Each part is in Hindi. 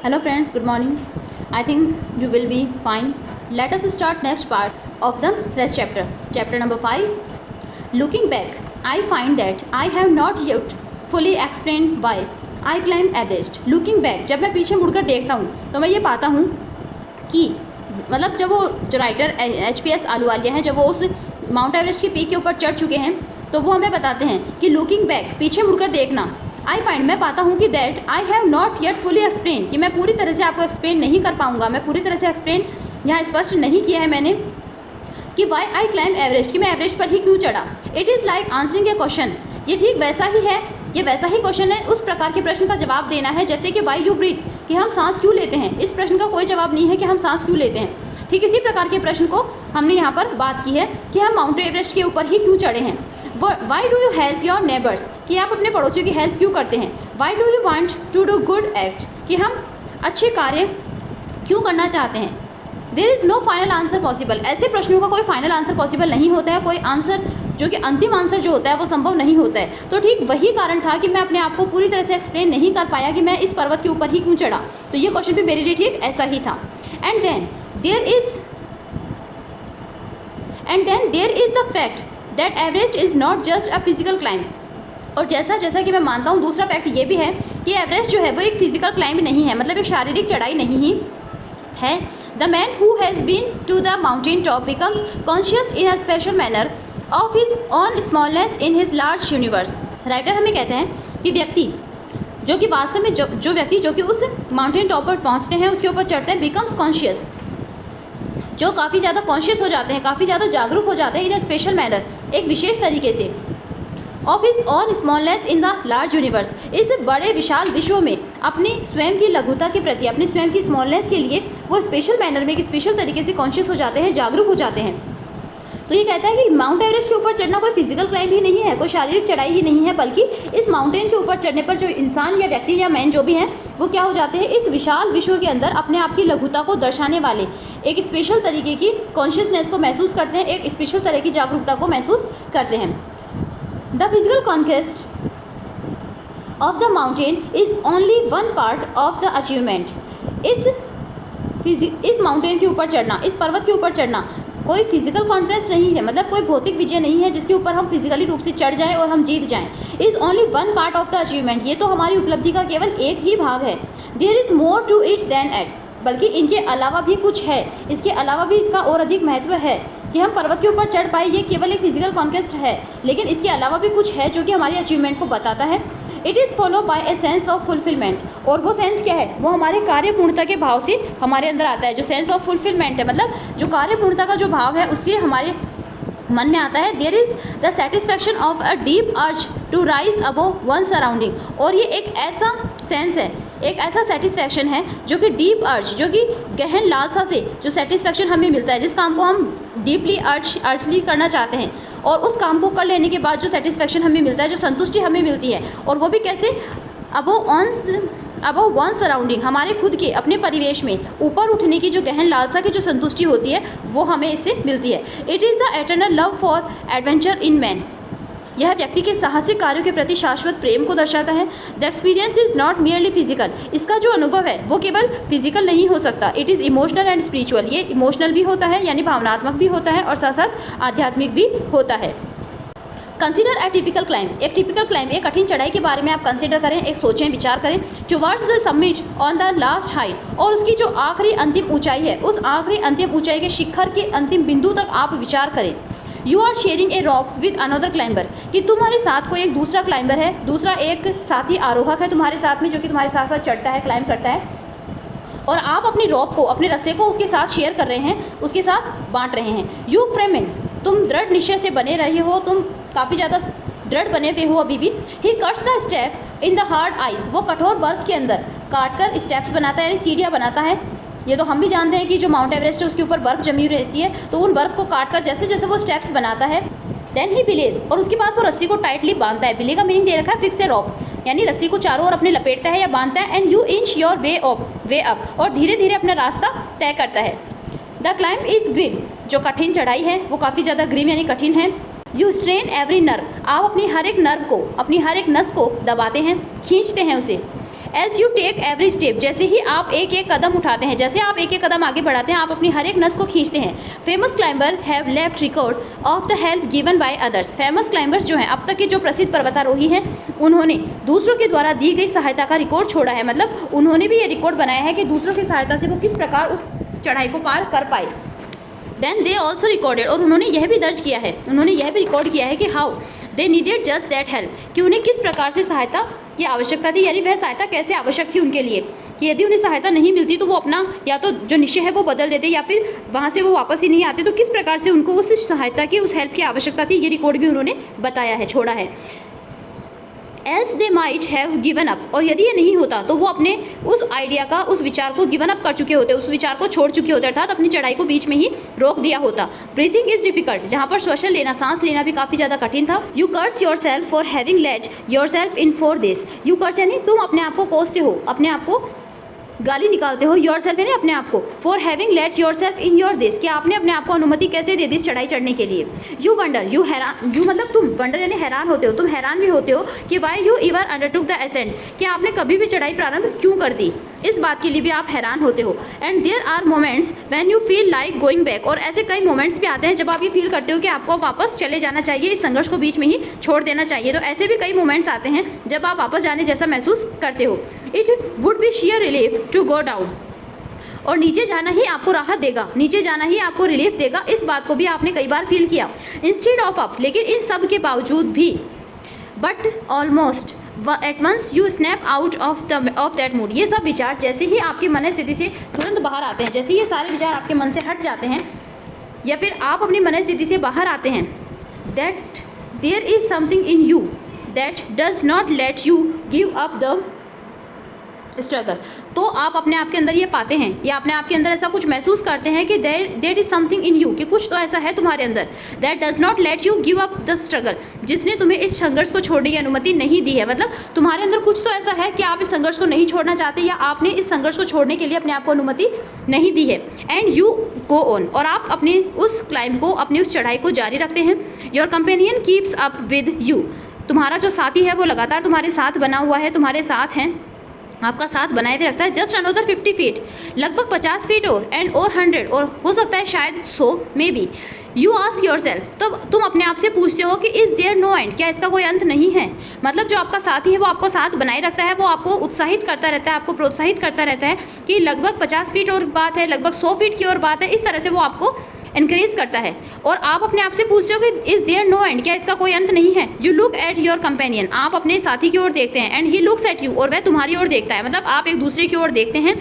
Hello friends, good morning. I think you will be fine. Let us start next part of the rest chapter. Chapter number 5. Looking back, I find that I have not yet fully explained why I climbed Everest. Looking back, जब मैं पीछे मुड़कर देखता हूँ तो मैं ये पाता हूँ कि मतलब जब वो जो राइटर HPS आलूवालिया हैं, जब वो उस माउंट एवरेस्ट की पीक के ऊपर चढ़ चुके हैं तो वो हमें बताते हैं कि लुकिंग बैक, पीछे मुड़कर देखना, आई फाइंड, मैं पाता हूँ कि that I have not yet fully explain, कि मैं पूरी तरह से आपको एक्सप्लेन नहीं कर पाऊँगा, मैं पूरी तरह से एक्सप्लेन यहाँ स्पष्ट नहीं किया है मैंने कि वाई आई क्लाइम एवरेस्ट, कि मैं एवरेस्ट पर ही क्यों चढ़ा। It is like answering A question, ये ठीक वैसा ही है, ये वैसा ही क्वेश्चन है, उस प्रकार के प्रश्न का जवाब देना है जैसे कि वाई यू ब्रीथ, कि हम सांस क्यों लेते हैं। इस प्रश्न का कोई जवाब नहीं है कि हम सांस क्यों लेते हैं। ठीक इसी प्रकार के प्रश्न को हमने यहाँ पर बात की है कि हम माउंट एवरेस्ट के ऊपर ही क्यों चढ़े हैं। Why do you help your neighbours, कि आप अपने पड़ोसियों की हेल्प क्यों करते हैं। Why do you want to do good act, कि हम अच्छे कार्य क्यों करना चाहते हैं। There is no final answer possible, ऐसे प्रश्नों का कोई फाइनल आंसर पॉसिबल नहीं होता है, कोई आंसर जो कि अंतिम आंसर जो होता है वो संभव नहीं होता है। तो ठीक वही कारण था कि मैं अपने आप को पूरी तरह से एक्सप्लेन नहीं कर पाया कि मैं इस पर्वत के ऊपर ही क्यों चढ़ा। तो ये क्वेश्चन भी मेरे लिए ठीक ऐसा ही था। And then there is the fact that Everest is not just a physical climb, और जैसा कि मैं मानता हूँ दूसरा फैक्ट ये भी है कि एवरेस्ट जो है वो एक फिजिकल क्लाइंब नहीं है, मतलब एक शारीरिक चढ़ाई नहीं ही है। The man who has been to the mountain top becomes conscious in a special manner of his own smallness in his large universe. Writer हमें कहते हैं कि व्यक्ति जो कि वास्तव में जो व्यक्ति जो कि उस माउंटेन टॉप पर पहुँचते हैं, उसके ऊपर चढ़ते हैं, बिकम्स कॉन्शियस, जो काफ़ी ज़्यादा कॉन्शियस हो जाते हैं, काफ़ी ज़्यादा जागरूक हो जाते हैं, इन अ स्पेशल मैनर, एक विशेष तरीके से, of his own smallness in the large universe, इस बड़े विशाल विश्व में अपनी स्वयं की लघुता के प्रति, अपनी स्वयं की स्मॉलनेस के लिए वो स्पेशल मैनर में, एक स्पेशल तरीके से कॉन्शियस हो जाते हैं, जागरूक हो जाते हैं। तो ये कहता है कि माउंट एवरेस्ट के ऊपर चढ़ना कोई फिजिकल क्लाइंब ही नहीं है, कोई शारीरिक चढ़ाई ही नहीं है, बल्कि इस माउंटेन के ऊपर चढ़ने पर जो इंसान या व्यक्ति या मैन जो भी हैं वो क्या हो जाते हैं, इस विशाल विश्व के अंदर अपने आप की लघुता को दर्शाने वाले एक स्पेशल तरीके की कॉन्शियसनेस को महसूस करते हैं, एक स्पेशल तरह की जागरूकता को महसूस करते हैं। The physical conquest of the mountain is only one part of the achievement. इस माउंटेन के ऊपर चढ़ना, इस पर्वत के ऊपर चढ़ना कोई फिजिकल कॉन्टेस्ट नहीं है, मतलब कोई भौतिक विजय नहीं है जिसके ऊपर हम फिजिकली रूप से चढ़ जाएं और हम जीत जाएं। Is only one part of the achievement, ये तो हमारी उपलब्धि का केवल एक ही भाग है। There is more to it than at, बल्कि इनके अलावा भी कुछ है, इसके अलावा भी इसका और अधिक महत्व है कि हम पर्वत के ऊपर चढ़ पाए। ये केवल एक फिजिकल कॉन्क्वेस्ट है, लेकिन इसके अलावा भी कुछ है जो कि हमारी अचीवमेंट को बताता है। It is follow by a sense of fulfilment, और वो सेंस क्या है, वो हमारे कार्यपूर्णता के भाव से हमारे अंदर आता है। जो सेंस ऑफ फुलफिलमेंट है, मतलब जो कार्यपूर्णता का जो भाव है उसके हमारे मन में आता है। There is the satisfaction of a deep urge to rise above one surrounding, और ये एक ऐसा सेंस है, एक ऐसा सेटिस्फैक्शन है जो कि डीप अर्ज, जो कि गहन लालसा से जो सेटिस्फैक्शन हमें मिलता है, जिस काम को हम डीपली अर्जली करना चाहते हैं और उस काम को कर लेने के बाद जो सेटिस्फैक्शन हमें मिलता है, जो संतुष्टि हमें मिलती है, और वो भी कैसे, अबव वन सराउंडिंग, हमारे खुद के अपने परिवेश में ऊपर उठने की जो गहन लालसा की जो संतुष्टि होती है वो हमें इससे मिलती है। It is the eternal love for adventure in man, यह व्यक्ति के साहसिक कार्यों के प्रति शाश्वत प्रेम को दर्शाता है। The experience is not merely physical, इसका जो अनुभव है वो केवल फिजिकल नहीं हो सकता। It is emotional and spiritual, ये इमोशनल भी होता है यानी भावनात्मक भी होता है और साथ साथ आध्यात्मिक भी होता है। कंसिडर ए टिपिकल क्लाइंब, एक टिपिकल क्लाइंब, एक कठिन चढ़ाई के बारे में आप कंसिडर करें, एक सोचें, विचार करें। Towards the summit on the last height, और उसकी जो आखिरी अंतिम ऊंचाई है, उस आखिरी अंतिम ऊंचाई के शिखर के अंतिम बिंदु तक आप विचार करें। You are sharing a rock with another climber, कि तुम्हारे साथ कोई एक दूसरा क्लाइंबर है, दूसरा एक साथी आरोहक है तुम्हारे साथ में, जो कि तुम्हारे साथ साथ चढ़ता है, क्लाइंब करता है, और आप अपनी रॉक को, अपने रस्से को उसके साथ शेयर कर रहे हैं, उसके साथ बांट रहे हैं। यू फ्रेमिन, तुम दृढ़ निश्चय से बने रहे हो, तुम काफ़ी ज़्यादा दृढ़ बने हुए हो अभी भी। ही cuts the step in the hard ice, वो कठोर बर्फ के अंदर काट कर स्टेप्स बनाता है, यानी सीढ़ियाँ बनाता है। ये तो हम भी जानते हैं कि जो माउंट एवरेस्ट है उसके ऊपर बर्फ़ जमी रहती है, तो उन बर्फ़ को काट कर जैसे जैसे वो स्टेप्स बनाता है, देन ही बिलेज, और उसके बाद वो रस्सी को टाइटली बांधता है। बिले का मीनिंग दे रखा है फिक्स ए रॉप, यानी रस्सी को चारों ओर अपने लपेटता है या बांधता है। And you inch your way up, और धीरे धीरे अपना रास्ता तय करता है। द क्लाइंब इज़ ग्रिम, जो कठिन चढ़ाई है वो काफ़ी ज़्यादा ग्रिम यानी कठिन है। यू स्ट्रेन एवरी नर्व, आप अपनी हर एक नर्व को, अपनी हर एक नस को दबाते हैं, खींचते हैं उसे। As you take every step, जैसे ही आप एक एक कदम उठाते हैं, जैसे आप एक एक कदम आगे बढ़ाते हैं, आप अपनी हर एक नस को खींचते हैं। Famous climber have left record of the help given by others, famous climbers जो हैं, अब तक के जो प्रसिद्ध पर्वतारोही हैं, उन्होंने दूसरों के द्वारा दी गई सहायता का रिकॉर्ड छोड़ा है। मतलब उन्होंने भी ये रिकॉर्ड बनाया है कि दूसरों की सहायता से वो किस प्रकार उस चढ़ाई को पार कर पाए। देन दे ऑल्सो रिकॉर्डेड, और उन्होंने यह भी दर्ज किया है, उन्होंने यह भी रिकॉर्ड किया है कि how they needed just that help, कि उन्हें किस प्रकार से सहायता की आवश्यकता थी, यानी वह सहायता कैसे आवश्यक थी उनके लिए, कि यदि उन्हें सहायता नहीं मिलती तो वो अपना या तो जो निश्चय है वो बदल देते या फिर वहाँ से वो वापस ही नहीं आते, तो किस प्रकार से उनको उस सहायता की, उस हेल्प की आवश्यकता थी, ये रिकॉर्ड भी उन्होंने बताया है, छोड़ा है। Else they might have given up, और यदि ये नहीं होता तो वो अपने उस आइडिया का, उस विचार को गिवन अप कर चुके होते, उस विचार को छोड़ चुके होते, अर्थात अपनी चढ़ाई को बीच में ही रोक दिया होता। ब्रीथिंग इज डिफिकल्ट, जहाँ पर श्वसन लेना, सांस लेना भी काफ़ी ज़्यादा कठिन था। You curse yourself for having let yourself in for this, you curse यानी तुम अपने आप को कोसते हो, अपने आप को गाली निकालते हो, योर सेल्फ यानी अपने आप को, for having let yourself in your this, कि आपने अपने आप को अनुमति कैसे दे दी इस चढ़ाई चढ़ने के लिए। यू वंडर, यू हैरान, यू मतलब तुम, वंडर यानी हैरान होते हो, तुम हैरान भी होते हो कि why you ever undertook the ascent, कि आपने कभी भी चढ़ाई प्रारंभ क्यों कर दी, इस बात के लिए भी आप हैरान होते हो। And there are moments when you feel like going back, और ऐसे कई मोमेंट्स भी आते हैं जब आप ये फील करते हो कि आपको वापस चले जाना चाहिए, इस संघर्ष को बीच में ही छोड़ देना चाहिए। तो ऐसे भी कई मोमेंट्स आते हैं जब आप वापस जाने जैसा महसूस करते हो। It would be sheer relief to go down, और नीचे जाना ही आपको राहत देगा, नीचे जाना ही आपको रिलीफ देगा, इस बात को भी आपने कई बार फील किया। इंस्टेड ऑफ अप, लेकिन इन सब के बावजूद भी, but almost at once you snap out of that mood, ये सब विचार जैसे ही आपकी मन स्थिति से तुरंत बाहर आते हैं, जैसे ये सारे विचार आपके मन से हट जाते हैं या फिर आप अपनी मन स्थिति से बाहर आते हैं, that there is something in you that does not let you give up the struggle, तो आप अपने आप के अंदर ये पाते हैं या अपने आप के अंदर ऐसा कुछ महसूस करते हैं कि there is something in you, कि कुछ तो ऐसा है तुम्हारे अंदर, that does not let you give up the struggle, जिसने तुम्हें इस संघर्ष को छोड़ने की अनुमति नहीं दी है। मतलब तुम्हारे अंदर कुछ तो ऐसा है कि आप इस संघर्ष को नहीं छोड़ना चाहते, या आपने इस संघर्ष को छोड़ने के लिए अपने आप को अनुमति नहीं दी है। एंड यू गो ऑन, और आप अपनी उस क्लाइंब को, अपनी उस चढ़ाई को जारी रखते हैं। Your companion keeps up with you, तुम्हारा जो साथी है वो लगातार तुम्हारे साथ बना हुआ है, तुम्हारे साथ हैं, आपका साथ बनाए हुए रखता है। जस्ट अनदर 50 फीट, लगभग 50 फीट और, एंड और 100, और हो सकता है शायद 100 may be. You ask your self, तो तुम अपने आप से पूछते हो कि इज़ देयर नो एंड, क्या इसका कोई अंत नहीं है। मतलब जो आपका साथी है वो आपको साथ बनाए रखता है, वो आपको उत्साहित करता रहता है, आपको प्रोत्साहित करता रहता है कि लगभग 50 फीट और बात है, लगभग 100 फीट की और बात है, इस तरह से वो आपको इनक्रीज करता है। और आप अपने आप से पूछते हो कि इज़ देयर नो एंड, क्या इसका कोई अंत नहीं है। You look at your companion, आप अपने साथी की ओर देखते हैं, and he looks at you, और वह तुम्हारी ओर देखता है, मतलब आप एक दूसरे की ओर देखते हैं।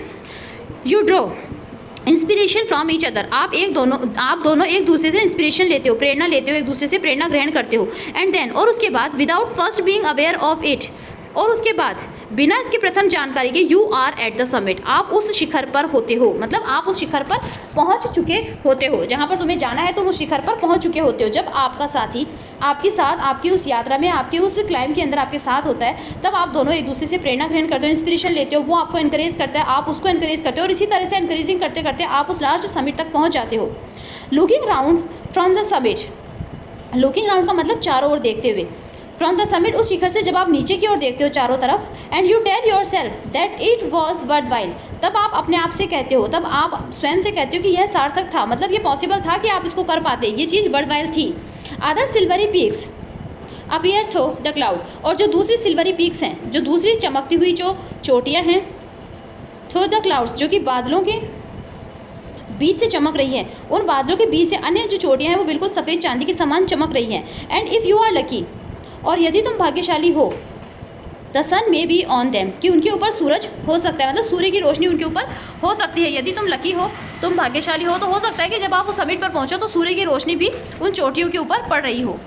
You draw inspiration from each other, आप दोनों एक दूसरे से इंस्पिरेशन लेते हो, प्रेरणा लेते हो, एक दूसरे से प्रेरणा ग्रहण करते हो। एंड देन, और उसके बाद, without first being aware of it, और उसके बाद बिना इसकी प्रथम जानकारी के, you are at the summit, आप उस शिखर पर होते हो, मतलब आप उस शिखर पर पहुंच चुके होते हो, जहां पर तुम्हें जाना है तुम उस शिखर पर पहुंच चुके होते हो। जब आपका साथी आपके साथ, आपकी उस यात्रा में, आपके उस क्लाइंब के अंदर आपके साथ होता है, तब आप दोनों एक दूसरे से प्रेरणा ग्रहण करते हो, इंस्पिरेशन लेते हो, वो आपको इनकरेज करता है, आप उसको इनकरेज करते हो, और इसी तरह से इनकरेजिंग करते करते आप उस लास्ट समिट तक पहुँच जाते हो। Looking round from the summit, looking round का मतलब चारों ओर देखते हुए, फ्रॉम द समिट, उस शिखर से जब आप नीचे की ओर देखते हो चारों तरफ, and you tell yourself that it was worthwhile, तब आप अपने आप से कहते हो, तब आप स्वयं से कहते हो कि यह सार्थक था, मतलब ये पॉसिबल था कि आप इसको कर पाते, ये चीज़ वर्थ वाइल थी। Other silvery peaks appear through the cloud, और जो दूसरी सिल्वरी पीक्स हैं, जो दूसरी चमकती हुई जो चोटियाँ हैं, थ्रू द क्लाउड्स, जो कि बादलों के बीच से चमक रही है, उन बादलों के बीच से अन्य जो चोटियाँ हैं वो बिल्कुल सफ़ेद चांदी के समान चमक रही हैं। And if you are lucky, और यदि तुम भाग्यशाली हो, the sun may be on them, कि उनके ऊपर सूरज हो सकता है, मतलब सूर्य की रोशनी उनके ऊपर हो सकती है। यदि तुम लकी हो, तुम भाग्यशाली हो, तो हो सकता है कि जब आप उस समिट पर पहुंचो तो सूर्य की रोशनी भी उन चोटियों के ऊपर पड़ रही हो।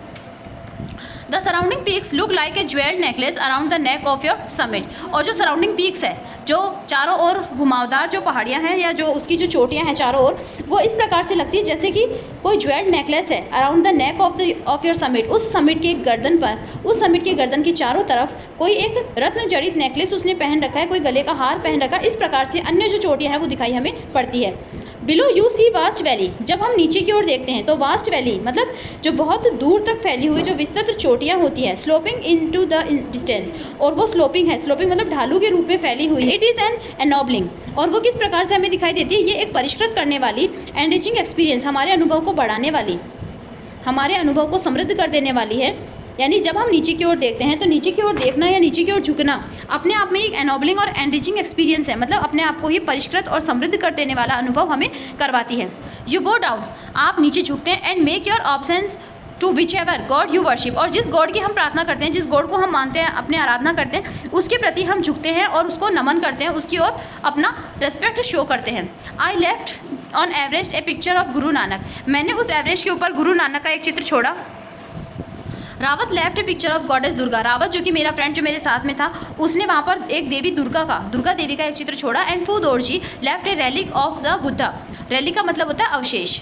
The surrounding peaks look like a jewelled necklace around the neck of your summit, और जो सराउंडिंग पीक्स है, जो चारों ओर घुमावदार जो पहाड़ियाँ हैं या जो उसकी जो चोटियाँ हैं चारों ओर, वो इस प्रकार से लगती है जैसे कि कोई ज्वेल्ड नेकलेस है around the neck of your summit, उस समिट के गर्दन पर, उस समिट के गर्दन की चारों तरफ कोई एक रत्न जड़ित नेकलेस उसने पहन रखा है, कोई गले का हार पहन रखा है, इस प्रकार से अन्य जो चोटियाँ हैं वो दिखाई हमें पड़ती है। Below you see vast valley, जब हम नीचे की ओर देखते हैं तो वास्ट वैली मतलब जो बहुत दूर तक फैली हुई जो विस्तृत चोटियाँ होती हैं, sloping into the distance, और वो स्लोपिंग है, स्लोपिंग मतलब ढालू के रूप में फैली हुई। इट इज़ एन एनोबलिंग, और वो किस प्रकार से हमें दिखाई देती है, ये एक परिष्कृत करने वाली, एनरिचिंग एक्सपीरियंस, हमारे अनुभव को बढ़ाने वाली, हमारे अनुभव को समृद्ध कर देने वाली है। यानी जब हम नीचे की ओर देखते हैं तो नीचे की ओर देखना या नीचे की ओर झुकना अपने आप में एक एनोबलिंग और एनरिचिंग एक्सपीरियंस है, मतलब अपने आप को ही परिष्कृत और समृद्ध कर देने वाला अनुभव हमें करवाती है। यू गो डाउन, आप नीचे झुकते हैं, and make your obeisance to whichever god you worship, और जिस गॉड की हम प्रार्थना करते हैं, जिस गॉड को हम मानते हैं, अपने आराधना करते हैं, उसके प्रति हम झुकते हैं और उसको नमन करते हैं, उसकी ओर अपना रेस्पेक्ट शो करते हैं। I left on Everest A picture of Guru Nanak, मैंने उस एवरेस्ट के ऊपर गुरु नानक का एक चित्र छोड़ा। Rawat left A picture of goddess Durga, Rawat जो कि मेरा फ्रेंड जो मेरे साथ में था, उसने वहाँ पर एक देवी दुर्गा देवी का एक चित्र छोड़ा। And Phu Dorji left a relic of the Buddha, relic का मतलब होता है अवशेष,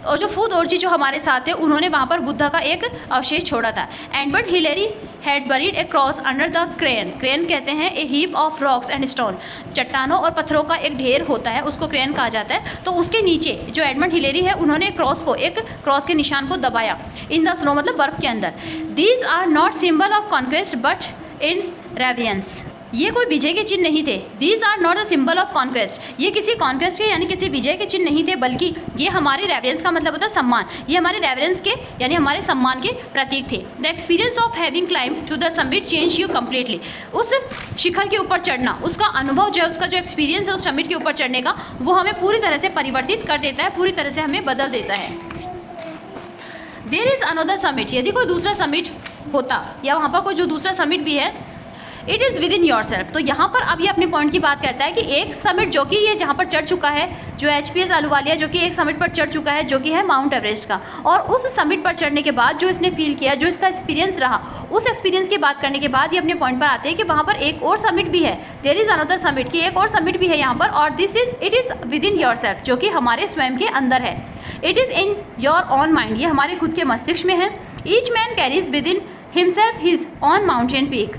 और जो फू दोरजी जो हमारे साथ थे उन्होंने वहाँ पर बुद्धा का एक अवशेष छोड़ा था। And but Hillary had buried a cross under the cairn, cairn कहते हैं a heap of rocks and stone, चट्टानों और पत्थरों का एक ढेर होता है, उसको क्रेन कहा जाता है। तो उसके नीचे जो एडमंड हिलेरी है उन्होंने एक क्रॉस के निशान को दबाया इन द स्नो, मतलब बर्फ़ के अंदर। These are not symbol of conquest but in reverence, ये कोई विजय के चिन्ह नहीं थे। These are not the symbol of conquest, ये किसी कॉन्क्वेस्ट के यानी किसी विजय के चिन्ह नहीं थे, बल्कि ये हमारे रेवरेंस का मतलब होता है सम्मान, ये हमारे रेवरेंस के यानी हमारे सम्मान के प्रतीक थे। The experience of having climb to the summit change you completely, उस शिखर के ऊपर चढ़ना, उसका अनुभव जो है, उसका जो एक्सपीरियंस है उस समिट के ऊपर चढ़ने का, वो हमें पूरी तरह से परिवर्तित कर देता है, पूरी तरह से हमें बदल देता है। देयर इज़ अनदर समिट, यदि कोई दूसरा समिट होता या वहाँ पर कोई जो दूसरा समिट भी है, it is with in your self, तो यहाँ पर अब ये अपने पॉइंट की बात कहता है कि एक समिट जो कि ये जहाँ पर चढ़ चुका है, जो HPS आलूवालिया जो कि एक समिट पर चढ़ चुका है, जो कि है माउंट एवरेस्ट का, और उस समिट पर चढ़ने के बाद जो इसने फील किया, जो इसका एक्सपीरियंस रहा, उस एक्सपीरियंस की बात करने के बाद ये अपने पॉइंट पर आते हैं कि वहाँ पर एक और समिट भी है, देयर इज़ अनदर समिट, की एक और समिट भी है यहाँ पर, और it is with in your self, जो कि हमारे स्वयं के अंदर है। It is in your on mind, ये हमारे खुद के मस्तिष्क में है। Each man carries with in himself his on mountain peak,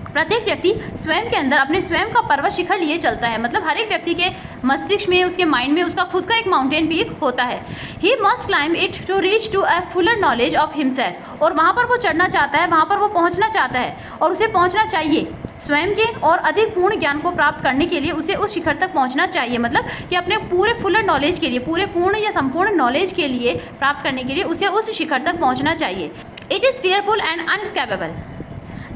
प्रत्येक व्यक्ति स्वयं के अंदर अपने स्वयं का पर्वत शिखर लिए चलता है, मतलब हर एक व्यक्ति के मस्तिष्क में, उसके माइंड में उसका खुद का एक माउंटेन पीक होता है। He must climb it to reach to a fuller knowledge of himself, और वहाँ पर वो चढ़ना चाहता है, वहाँ पर वो पहुँचना चाहता है, और उसे पहुँचना चाहिए स्वयं के और अधिक पूर्ण ज्ञान को प्राप्त करने के लिए उसे उस शिखर तक पहुँचना चाहिए, मतलब कि अपने पूरे फुलर नॉलेज के लिए, पूरे पूर्ण या संपूर्ण नॉलेज के लिए प्राप्त करने के लिए उसे उस शिखर तक पहुँचना चाहिए। इट इज़ फियरफुल एंड अनस्केपेबल,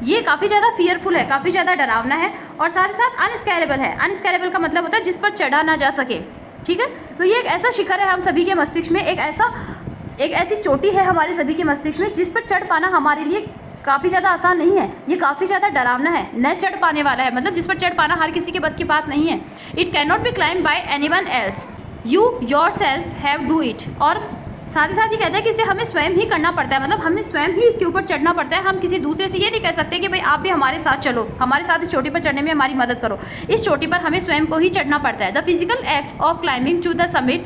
ये काफ़ी ज़्यादा फियरफुल है, काफ़ी ज़्यादा डरावना है, और साथ ही साथ अनस्केलेबल है। अनस्केलेबल का मतलब होता है जिस पर चढ़ा ना जा सके, ठीक है। तो ये एक ऐसा शिखर है हम सभी के मस्तिष्क में, एक ऐसी चोटी है हमारे सभी के मस्तिष्क में जिस पर चढ़ पाना हमारे लिए काफ़ी ज़्यादा आसान नहीं है, ये काफ़ी ज़्यादा डरावना है, न चढ़ पाने वाला है, मतलब जिस पर चढ़ पाना हर किसी के बस की बात नहीं है। It can not be climb bye anyone else, you your self have do it, और साथ ही साथ ये कहता है कि इसे हमें स्वयं ही करना पड़ता है, मतलब हमें स्वयं ही इसके ऊपर चढ़ना पड़ता है। हम किसी दूसरे से ये नहीं कह सकते कि भाई आप भी हमारे साथ चलो, हमारे साथ इस चोटी पर चढ़ने में हमारी मदद करो, इस चोटी पर हमें स्वयं को ही चढ़ना पड़ता है। The physical act of climbing to the summit,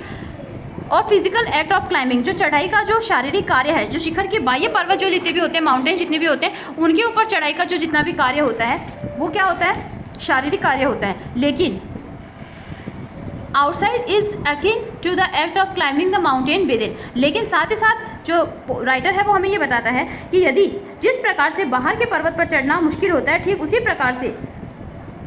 और फिजिकल एक्ट ऑफ क्लाइंबिंग जो चढ़ाई का जो शारीरिक कार्य है, जो शिखर के बाह्य पर्वत जो जितने भी होते हैं, माउंटेन जितने भी होते हैं, उनके ऊपर चढ़ाई का जो जितना भी कार्य होता है वो क्या होता है, शारीरिक कार्य होता है। लेकिन outside is akin to the act of climbing the mountain within, लेकिन साथ ही साथ जो राइटर है वो हमें ये बताता है कि यदि जिस प्रकार से बाहर के पर्वत पर चढ़ना मुश्किल होता है, ठीक उसी प्रकार से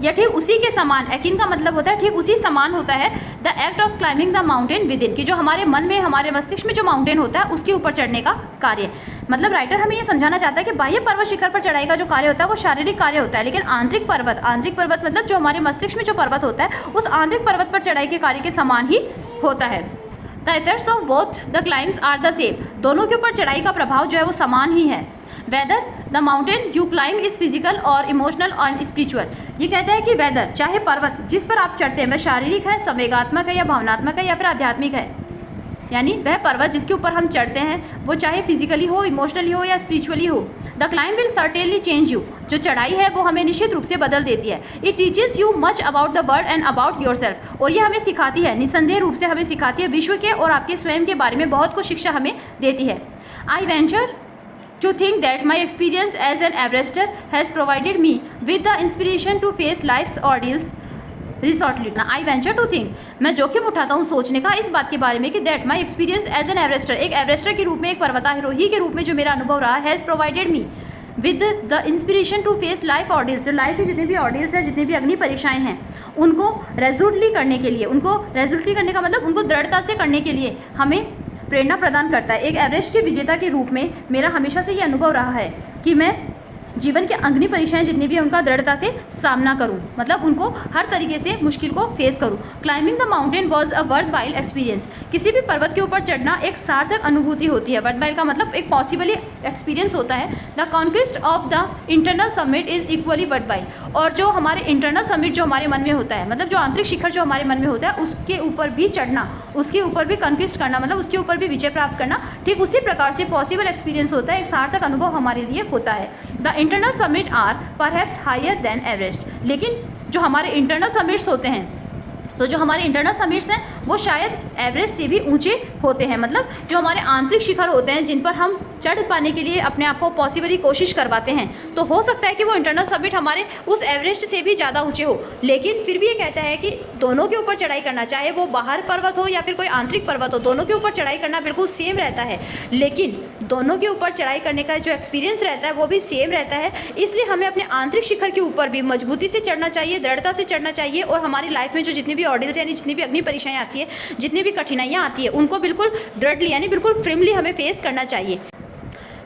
या ठीक उसी के समान, एकिन का मतलब होता है ठीक उसी समान होता है the act of climbing the mountain with in, की जो हमारे मन में, हमारे मस्तिष्क में जो माउंटेन होता है उसके ऊपर चढ़ने का कार्य। मतलब राइटर हमें ये समझाना चाहता है कि बाह्य पर्वत शिखर पर चढ़ाई का जो कार्य होता है वो शारीरिक कार्य होता है, लेकिन आंतरिक पर्वत मतलब जो हमारे मस्तिष्क में जो पर्वत होता है उस आंतरिक पर्वत पर चढ़ाई के कार्य के समान ही होता है। The effects of both the climbs are the same, दोनों के ऊपर चढ़ाई का प्रभाव जो है वो समान ही है। Whether the mountain you climb is physical और इमोशनल और स्पिरिचुअल, ये कहता है कि वेदर चाहे पर्वत जिस पर आप चढ़ते हैं वह शारीरिक है, संवेगात्मक है या भावनात्मक है या फिर आध्यात्मिक है, यानी वह पर्वत जिसके ऊपर हम चढ़ते हैं वो चाहे फिजिकली हो, इमोशनली हो या स्पिरिचुअली हो। The climb will certainly change you, जो चढ़ाई है वो हमें निश्चित रूप से बदल देती है। It teaches you much about the world and about your self, और ये हमें सिखाती है, निसंदेह रूप से हमें सिखाती है विश्व के और आपके स्वयं के बारे में बहुत कुछ शिक्षा हमें देती है। आई venture to think that my experience as an Everester has provided me with the inspiration to face life's ordeals resolutely. I venture to think, मैं जोखिम उठाता हूँ सोचने का इस बात के बारे में कि that my experience as an Everester, एक एवरेस्टर के रूप में, एक पर्वतारोही के रूप में जो मेरा अनुभव रहा, has provided me with the inspiration to face life ordeals. जो लाइफ के जितने भी ऑर्डियल्स हैं, जितनी भी अग्नि परीक्षाएं हैं, उनको रेजोल्यूटली करने के लिए, उनको रेजोल्यूटली करने का मतलब उनको दृढ़ता से करने के लिए हमें प्रेरणा प्रदान करता है। एक एवरेस्ट के विजेता के रूप में मेरा हमेशा से ये अनुभव रहा है कि मैं जीवन के अग्नि परीक्षाएं जितनी भी हैं उनका दृढ़ता से सामना करूं, मतलब उनको हर तरीके से मुश्किल को फेस करूं। Climbing the mountain was a worth while experience, किसी भी पर्वत के ऊपर चढ़ना एक सार्थक अनुभूति होती है। वर्थ वाइल का मतलब एक पॉसिबली एक्सपीरियंस होता है। The conquest of the internal summit is equally worthwhile, और जो हमारे इंटरनल समिट जो हमारे मन में होता है, मतलब जो आंतरिक शिखर जो हमारे मन में होता है, उसके ऊपर भी चढ़ना, उसके ऊपर भी कॉन्क्विस्ट करना, मतलब उसके ऊपर भी विजय प्राप्त करना, ठीक उसी प्रकार से पॉसिबल एक्सपीरियंस होता है, एक सार्थक अनुभव हमारे लिए होता है। The internal summit are perhaps higher than Everest, लेकिन जो हमारे इंटरनल समिट्स होते हैं, तो जो हमारे इंटरनल समिट्स हैं वो शायद एवरेस्ट से भी ऊंचे होते हैं, मतलब जो हमारे आंतरिक शिखर होते हैं जिन पर हम चढ़ पाने के लिए अपने आप को पॉसिबली कोशिश करवाते हैं, तो हो सकता है कि वो इंटरनल समिट हमारे उस एवरेस्ट से भी ज़्यादा ऊंचे हो। लेकिन फिर भी ये कहता है कि दोनों के ऊपर चढ़ाई करना, चाहे वो बाहर पर्वत हो या फिर कोई आंतरिक पर्वत हो, दोनों के ऊपर चढ़ाई करना बिल्कुल सेम रहता है, लेकिन दोनों के ऊपर चढ़ाई करने का जो एक्सपीरियंस रहता है वो भी सेम रहता है। इसलिए हमें अपने आंतरिक शिखर के ऊपर भी मजबूती से चढ़ना चाहिए, दृढ़ता से चढ़ना चाहिए, और हमारी लाइफ में जो जितनी भी ऑर्डियल्स यानी जितनी भी अग्नि परीक्षाएं आती है, जितनी भी कठिनाइयाँ आती है, उनको बिल्कुल दृढ़ली यानी बिल्कुल फ्रेमली हमें फेस करना चाहिए।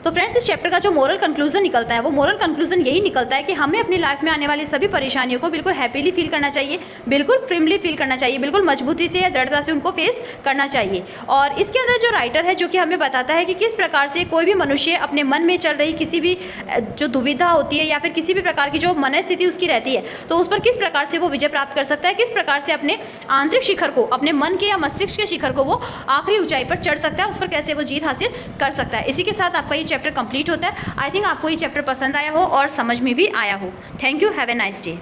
तो फ्रेंड्स, इस चैप्टर का जो मोरल कंक्लूजन निकलता है, वो मोरल कंक्लूजन यही निकलता है कि हमें अपनी लाइफ में आने वाली सभी परेशानियों को बिल्कुल हैप्पीली फील करना चाहिए, बिल्कुल फ्रेमली फील करना चाहिए, बिल्कुल मजबूती से या दृढ़ता से उनको फेस करना चाहिए। और इसके अंदर जो राइटर है जो कि हमें बताता है कि किस प्रकार से कोई भी मनुष्य अपने मन में चल रही किसी भी जो दुविधा होती है या फिर किसी भी प्रकार की जो मनस्थिति उसकी रहती है, तो उस पर किस प्रकार से वो विजय प्राप्त कर सकता है, किस प्रकार से अपने आंतरिक शिखर को, अपने मन के या मस्तिष्क के शिखर को वो आखिरी ऊंचाई पर चढ़ सकता है, उस पर कैसे वो जीत हासिल कर सकता है। इसी के साथ आपका ये चैप्टर कंप्लीट होता है। आई थिंक आपको ये चैप्टर पसंद आया हो और समझ में भी आया हो। Thank you, have a nice day.